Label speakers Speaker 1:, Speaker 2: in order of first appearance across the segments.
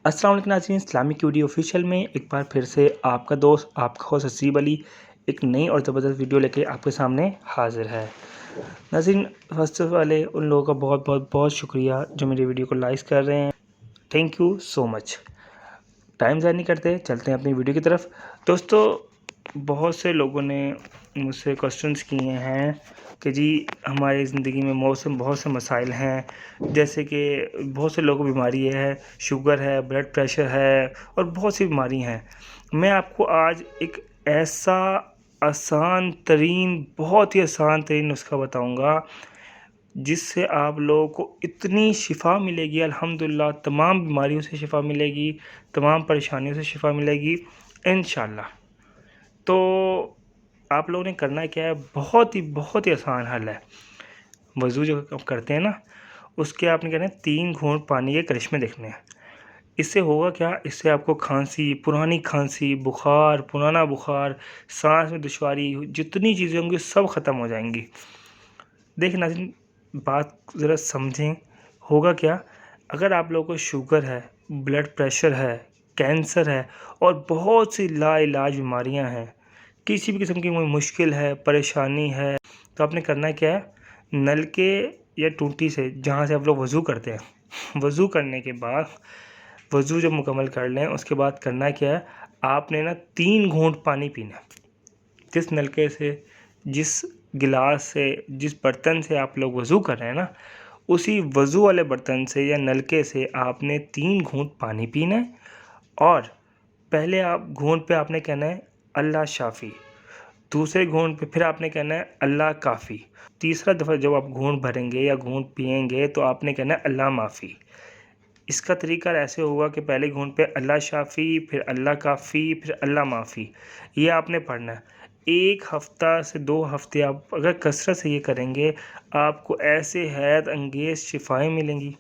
Speaker 1: अस्सलाम वालेकुम नाज़रीन, इस्लामिक वीडियो ऑफिशियल में एक बार फिर से आपका दोस्त आपका होस्ट हसीब अली एक नई और ज़बरदस्त वीडियो लेके आपके सामने हाज़िर है। नाज़रीन, फर्स्ट ऑफ वाले उन लोगों का बहुत बहुत बहुत शुक्रिया जो मेरी वीडियो को लाइक कर रहे हैं। Thank you so much. Time ज़ाया नहीं करते, चलते हैं अपनी वीडियो की तरफ। दोस्तों, बहुत से लोगों ने मुझसे क्वेश्चंस किए हैं कि जी हमारी ज़िंदगी में बहुत से मसाइल हैं, जैसे कि बहुत से लोगों को बीमारी है, शुगर है, ब्लड प्रेशर है और बहुत सी बीमारी हैं। मैं आपको आज एक ऐसा बहुत ही आसान तरीन नुस्खा बताऊंगा जिससे आप लोगों को इतनी शिफा मिलेगी, अल्हम्दुलिल्लाह तमाम बीमारियों से शिफा मिलेगी, तमाम परेशानियों से शिफा मिलेगी इंशाल्लाह। तो आप लोगों ने करना क्या है, बहुत ही आसान हल है। वज़ू जो आप करते हैं ना, उसके आपने कहना है 3 घूंट पानी के करिश्मे देखने हैं। इससे होगा क्या, इससे आपको पुरानी खांसी, बुखार, पुराना बुखार, सांस में दुश्वारी, जितनी चीज़ें होंगी सब ख़त्म हो जाएंगी। देखिए नाज़रीन, बात ज़रा समझें। होगा क्या, अगर आप लोगों को शुगर है, ब्लड प्रेशर है, कैंसर है और बहुत सी लाइलाज बीमारियां हैं, किसी भी किस्म की कोई मुश्किल है, परेशानी है, तो आपने करना क्या है, नलके या टूटी से जहाँ से आप लोग वज़ू करते हैं, वज़ू करने के बाद वज़ू जब मुकम्मल कर लें उसके बाद करना क्या है, आपने ना 3 घूंट पानी पीना है। जिस नलके से, जिस गिलास से, जिस बर्तन से आप लोग वज़ू कर रहे हैं ना, उसी वज़ू वाले बर्तन से या नलके से आपने 3 घूंट पानी पीना है। और पहले आप घूंट पे आपने कहना है अल्लाह शाफ़ी, दूसरे घूंट पे फिर आपने कहना है अल्लाह काफ़ी, तीसरा दफ़ा जब आप घूंट भरेंगे या घूंट पिएंगे तो आपने कहना है अल्लाह माफ़ी। इसका तरीका ऐसे होगा कि पहले घूंट पे अल्लाह शाफ़ी, फिर अल्लाह काफ़ी, फिर अल्लाह माफ़ी, ये आपने पढ़ना है। 1 हफ़्ता से 2 हफ़्ते आप अगर कसरत से ये करेंगे, आपको ऐसे हैरत अंगेज़ शिफ़ाएँ मिलेंगी,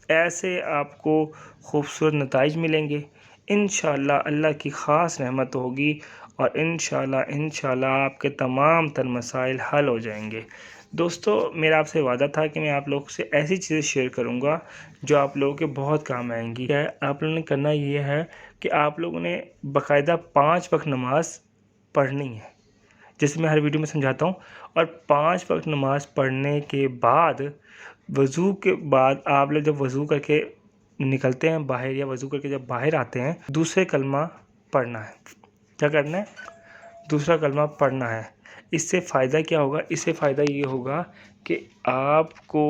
Speaker 1: ऐसे आपको खूबसूरत नताइज मिलेंगे। इंशाअल्लाह अल्लाह की ख़ास रहमत होगी और इंशाअल्लाह आपके तमाम तर मसाइल हल हो जाएंगे। दोस्तों, मेरा आपसे वादा था कि मैं आप लोगों से ऐसी चीज़ें शेयर करूंगा जो आप लोगों के बहुत काम आएंगी। क्या है, आप लोगों ने करना ये है कि आप लोगों ने बाकायदा 5 वक्त नमाज पढ़नी है, जैसे मैं हर वीडियो में समझाता हूँ। और 5 वक्त नमाज पढ़ने के बाद, वज़ू के बाद आप लोग जब वज़ू करके निकलते हैं बाहर या वज़ू करके जब बाहर आते हैं, दूसरे कलमा पढ़ना है। क्या करना है, दूसरा कलमा पढ़ना है। इससे फ़ायदा क्या होगा, इससे फ़ायदा ये होगा कि आपको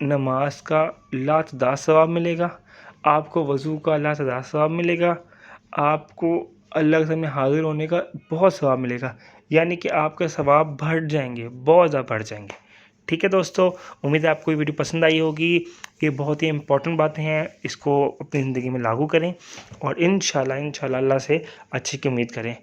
Speaker 1: नमाज का लातदार सवाब मिलेगा, आपको वज़ू का लातदार सवाब मिलेगा, आपको अल्लाह के सामने हाज़िर होने का बहुत सवाब मिलेगा। यानी कि आपके सवाब बढ़ जाएंगे, बहुत ज़्यादा बढ़ जाएंगे। ठीक है दोस्तों, उम्मीद है आपको ये वीडियो पसंद आई होगी। ये बहुत ही इंपॉर्टेंट बातें हैं, इसको अपनी ज़िंदगी में लागू करें और इंशाल्लाह अल्लाह से अच्छी की उम्मीद करें।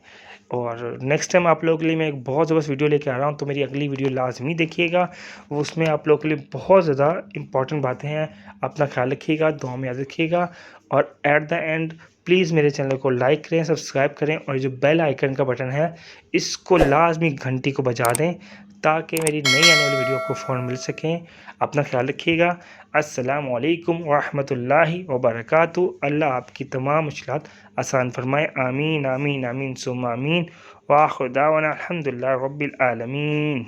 Speaker 1: और नेक्स्ट टाइम आप लोगों के लिए मैं एक बहुत ज़बरदस्त वीडियो लेके आ रहा हूँ, तो मेरी अगली वीडियो लाजमी देखिएगा। उसमें आप लोगों के लिए बहुत ज़्यादा इंपॉर्टेंट बातें हैं। अपना ख्याल रखिएगा, दुआ में याद रखिएगा और एट द एंड प्लीज़ मेरे चैनल को लाइक करें, सब्सक्राइब करें और जो बेल आइकन का बटन है इसको लाजमी घंटी को बजा दें ताकि मेरी नई आने वाली वीडियो को फ़ौरन मिल सकें। अपना ख्याल रखिएगा। अस्सलामु अलैकुम व रहमतुल्लाहि व बरकातुहू। अल्लाह आपकी तमाम मुश्किलात आसान फरमाए। आमीन आमीन आमीन सुम्मा आमीन। व आखिर दावाना अल्हम्दुलिल्लाहि रब्बिल आलमीन।